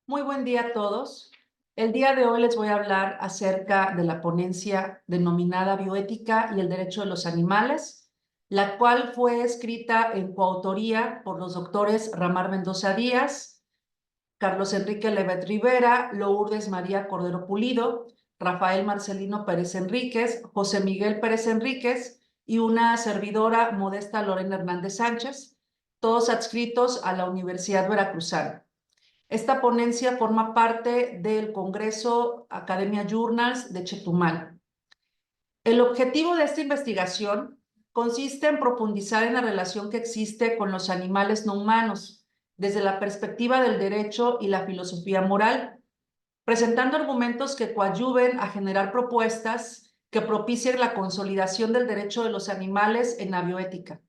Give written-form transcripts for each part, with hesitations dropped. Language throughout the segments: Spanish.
Muy buen día a todos. El día de hoy les voy a hablar acerca de la ponencia denominada Bioética y el Derecho de los Animales, la cual fue escrita en coautoría por los doctores Ramar Mendoza Díaz, Carlos Enrique Levet Rivera, Lourdes María Cordero Pulido, Rafael Marcelino Pérez Enríquez, José Miguel Pérez Enríquez y una servidora Modesta Lorena Hernández Sánchez, todos adscritos a la Universidad Veracruzana. Esta ponencia forma parte del Congreso Academia Journals de Chetumal. El objetivo de esta investigación consiste en profundizar en la relación que existe con los animales no humanos, desde la perspectiva del derecho y la filosofía moral, presentando argumentos que coadyuven a generar propuestas que propicien la consolidación del derecho de los animales en la bioética.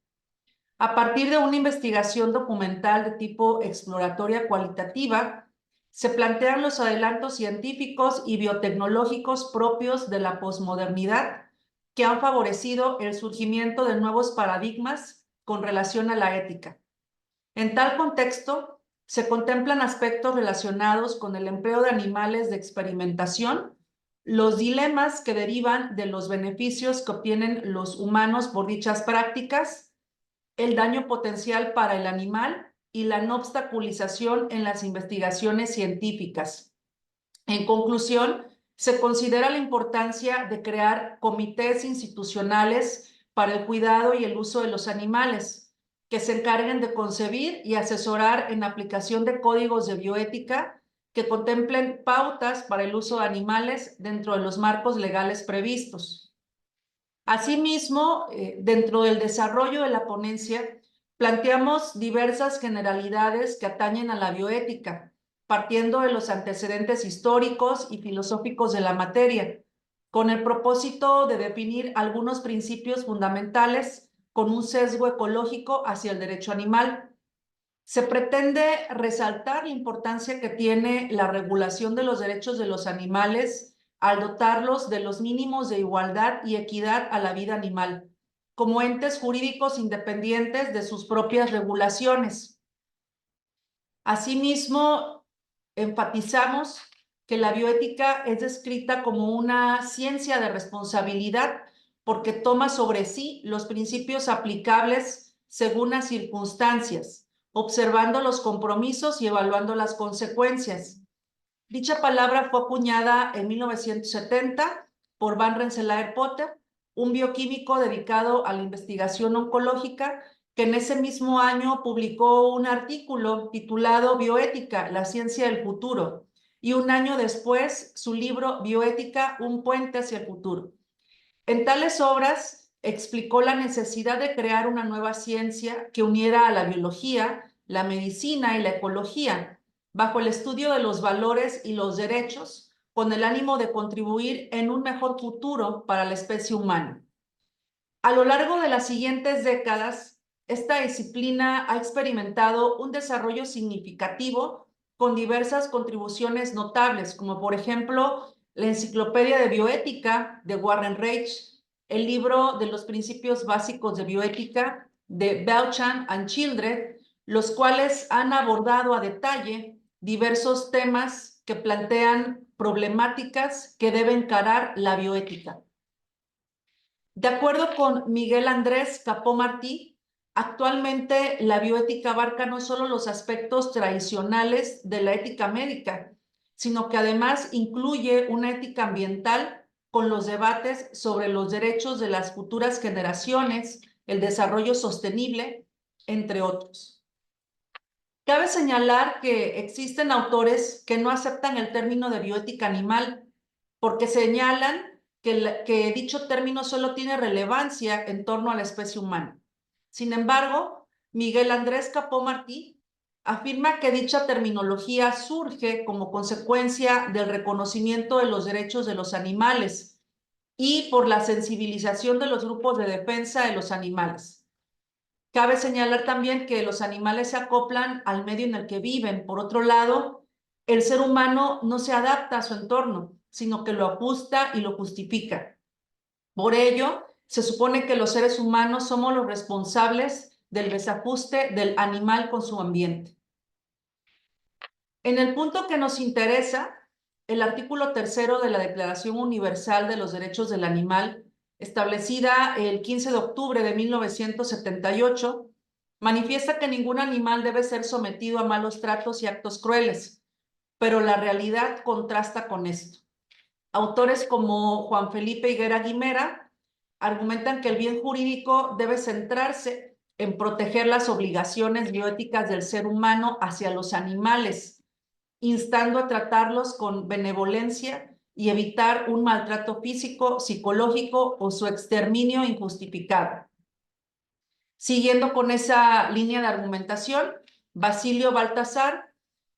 A partir de una investigación documental de tipo exploratoria cualitativa, se plantean los adelantos científicos y biotecnológicos propios de la posmodernidad que han favorecido el surgimiento de nuevos paradigmas con relación a la ética. En tal contexto, se contemplan aspectos relacionados con el empleo de animales de experimentación, los dilemas que derivan de los beneficios que obtienen los humanos por dichas prácticas, el daño potencial para el animal y la no obstaculización en las investigaciones científicas. En conclusión, se considera la importancia de crear comités institucionales para el cuidado y el uso de los animales, que se encarguen de concebir y asesorar en aplicación de códigos de bioética que contemplen pautas para el uso de animales dentro de los marcos legales previstos. Asimismo, dentro del desarrollo de la ponencia, planteamos diversas generalidades que atañen a la bioética, partiendo de los antecedentes históricos y filosóficos de la materia, con el propósito de definir algunos principios fundamentales con un sesgo ecológico hacia el derecho animal. Se pretende resaltar la importancia que tiene la regulación de los derechos de los animales al dotarlos de los mínimos de igualdad y equidad a la vida animal, como entes jurídicos independientes de sus propias regulaciones. Asimismo, enfatizamos que la bioética es descrita como una ciencia de responsabilidad porque toma sobre sí los principios aplicables según las circunstancias, observando los compromisos y evaluando las consecuencias. Dicha palabra fue acuñada en 1970 por Van Rensselaer Potter, un bioquímico dedicado a la investigación oncológica, que en ese mismo año publicó un artículo titulado Bioética, la ciencia del futuro, y un año después su libro Bioética, un puente hacia el futuro. En tales obras explicó la necesidad de crear una nueva ciencia que uniera a la biología, la medicina y la ecología, bajo el estudio de los valores y los derechos, con el ánimo de contribuir en un mejor futuro para la especie humana. A lo largo de las siguientes décadas, esta disciplina ha experimentado un desarrollo significativo con diversas contribuciones notables, como por ejemplo la Enciclopedia de Bioética de Warren Reich, el libro de los principios básicos de bioética de Belchan and Children, los cuales han abordado a detalle diversos temas que plantean problemáticas que debe encarar la bioética. De acuerdo con Miguel Andrés Capó Martí, actualmente la bioética abarca no solo los aspectos tradicionales de la ética médica, sino que además incluye una ética ambiental con los debates sobre los derechos de las futuras generaciones, el desarrollo sostenible, entre otros. Cabe señalar que existen autores que no aceptan el término de bioética animal porque señalan que dicho término solo tiene relevancia en torno a la especie humana. Sin embargo, Miguel Andrés Capó Martí afirma que dicha terminología surge como consecuencia del reconocimiento de los derechos de los animales y por la sensibilización de los grupos de defensa de los animales. Cabe señalar también que los animales se acoplan al medio en el que viven. Por otro lado, el ser humano no se adapta a su entorno, sino que lo ajusta y lo justifica. Por ello, se supone que los seres humanos somos los responsables del desajuste del animal con su ambiente. En el punto que nos interesa, el artículo 3º de la Declaración Universal de los Derechos del Animal, establecida el 15 de octubre de 1978, manifiesta que ningún animal debe ser sometido a malos tratos y actos crueles, pero la realidad contrasta con esto. Autores como Juan Felipe Higuera Guimera argumentan que el bien jurídico debe centrarse en proteger las obligaciones bioéticas del ser humano hacia los animales, instando a tratarlos con benevolencia y evitar un maltrato físico, psicológico o su exterminio injustificado. Siguiendo con esa línea de argumentación, Basilio Baltasar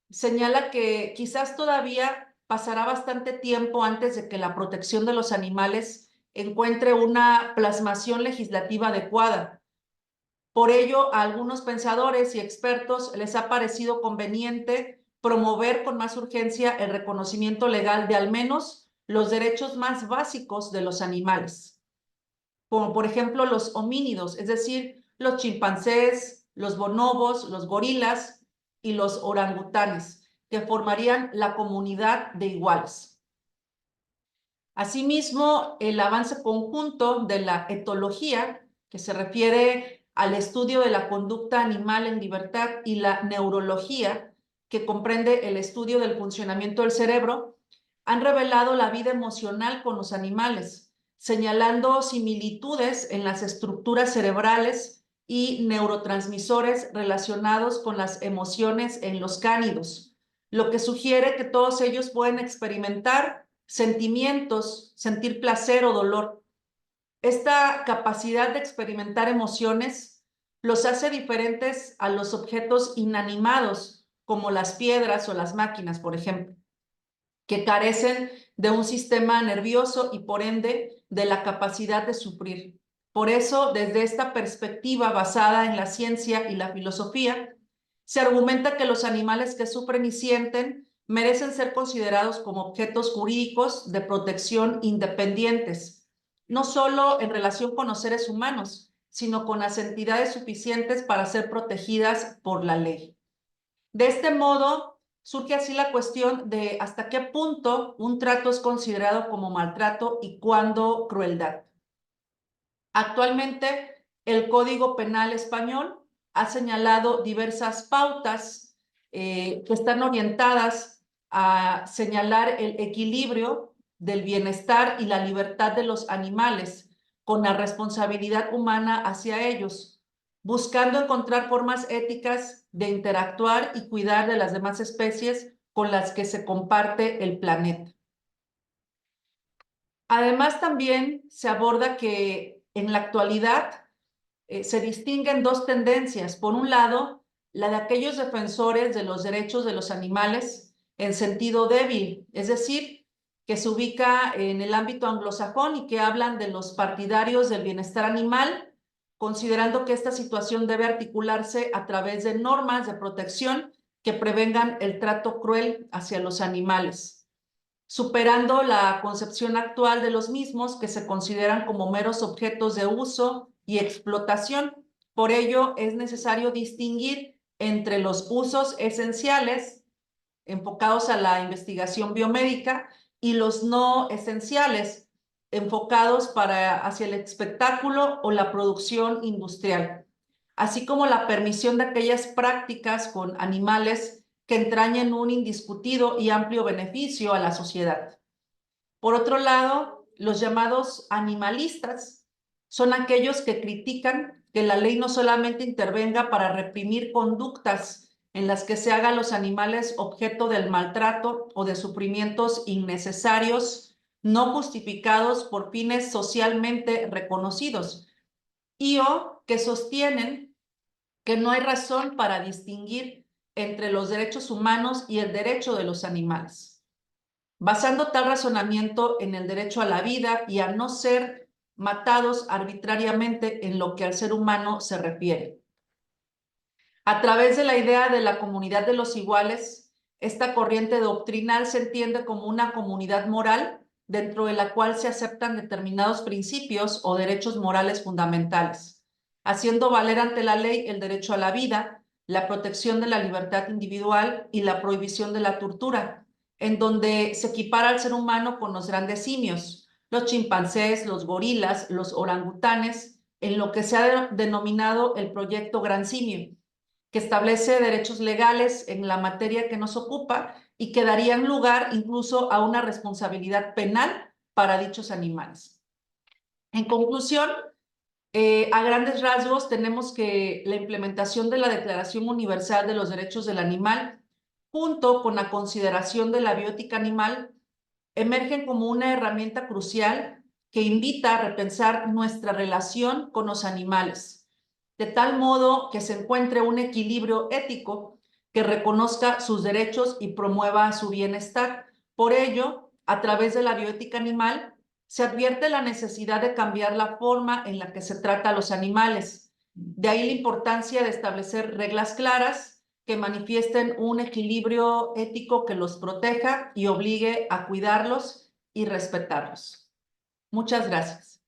señala que quizás todavía pasará bastante tiempo antes de que la protección de los animales encuentre una plasmación legislativa adecuada. Por ello, a algunos pensadores y expertos les ha parecido conveniente promover con más urgencia el reconocimiento legal de al menos los derechos más básicos de los animales, como por ejemplo los homínidos, es decir, los chimpancés, los bonobos, los gorilas y los orangutanes, que formarían la comunidad de iguales. Asimismo, el avance conjunto de la etología, que se refiere al estudio de la conducta animal en libertad, y la neurología, que comprende el estudio del funcionamiento del cerebro, han revelado la vida emocional con los animales, señalando similitudes en las estructuras cerebrales y neurotransmisores relacionados con las emociones en los cánidos, lo que sugiere que todos ellos pueden experimentar sentimientos, sentir placer o dolor. Esta capacidad de experimentar emociones los hace diferentes a los objetos inanimados, como las piedras o las máquinas, por ejemplo, que carecen de un sistema nervioso y por ende de la capacidad de sufrir. Por eso, desde esta perspectiva basada en la ciencia y la filosofía, se argumenta que los animales que sufren y sienten merecen ser considerados como objetos jurídicos de protección independientes, no solo en relación con los seres humanos, sino con las entidades suficientes para ser protegidas por la ley. De este modo, surge así la cuestión de hasta qué punto un trato es considerado como maltrato y cuándo crueldad. Actualmente, el Código Penal español ha señalado diversas pautas que están orientadas a señalar el equilibrio del bienestar y la libertad de los animales con la responsabilidad humana hacia ellos, buscando encontrar formas éticas de interactuar y cuidar de las demás especies con las que se comparte el planeta. Además, también se aborda que en la actualidad se distinguen dos tendencias. Por un lado, la de aquellos defensores de los derechos de los animales en sentido débil, es decir, que se ubica en el ámbito anglosajón y que hablan de los partidarios del bienestar animal, considerando que esta situación debe articularse a través de normas de protección que prevengan el trato cruel hacia los animales, superando la concepción actual de los mismos que se consideran como meros objetos de uso y explotación. Por ello, es necesario distinguir entre los usos esenciales enfocados a la investigación biomédica y los no esenciales enfocados hacia el espectáculo o la producción industrial, así como la permisión de aquellas prácticas con animales que entrañen un indiscutido y amplio beneficio a la sociedad. Por otro lado, los llamados animalistas son aquellos que critican que la ley no solamente intervenga para reprimir conductas en las que se hagan los animales objeto del maltrato o de sufrimientos innecesarios, no justificados por fines socialmente reconocidos, o que sostienen que no hay razón para distinguir entre los derechos humanos y el derecho de los animales, basando tal razonamiento en el derecho a la vida y a no ser matados arbitrariamente en lo que al ser humano se refiere. A través de la idea de la comunidad de los iguales, esta corriente doctrinal se entiende como una comunidad moral dentro de la cual se aceptan determinados principios o derechos morales fundamentales, haciendo valer ante la ley el derecho a la vida, la protección de la libertad individual y la prohibición de la tortura, en donde se equipara al ser humano con los grandes simios, los chimpancés, los gorilas, los orangutanes, en lo que se ha denominado el Proyecto Gran Simio, que establece derechos legales en la materia que nos ocupa y que darían lugar incluso a una responsabilidad penal para dichos animales. En conclusión, a grandes rasgos, tenemos que la implementación de la Declaración Universal de los Derechos del Animal, junto con la consideración de la bioética animal, emergen como una herramienta crucial que invita a repensar nuestra relación con los animales, de tal modo que se encuentre un equilibrio ético que reconozca sus derechos y promueva su bienestar. Por ello, a través de la bioética animal, se advierte la necesidad de cambiar la forma en la que se trata a los animales. De ahí la importancia de establecer reglas claras que manifiesten un equilibrio ético que los proteja y obligue a cuidarlos y respetarlos. Muchas gracias.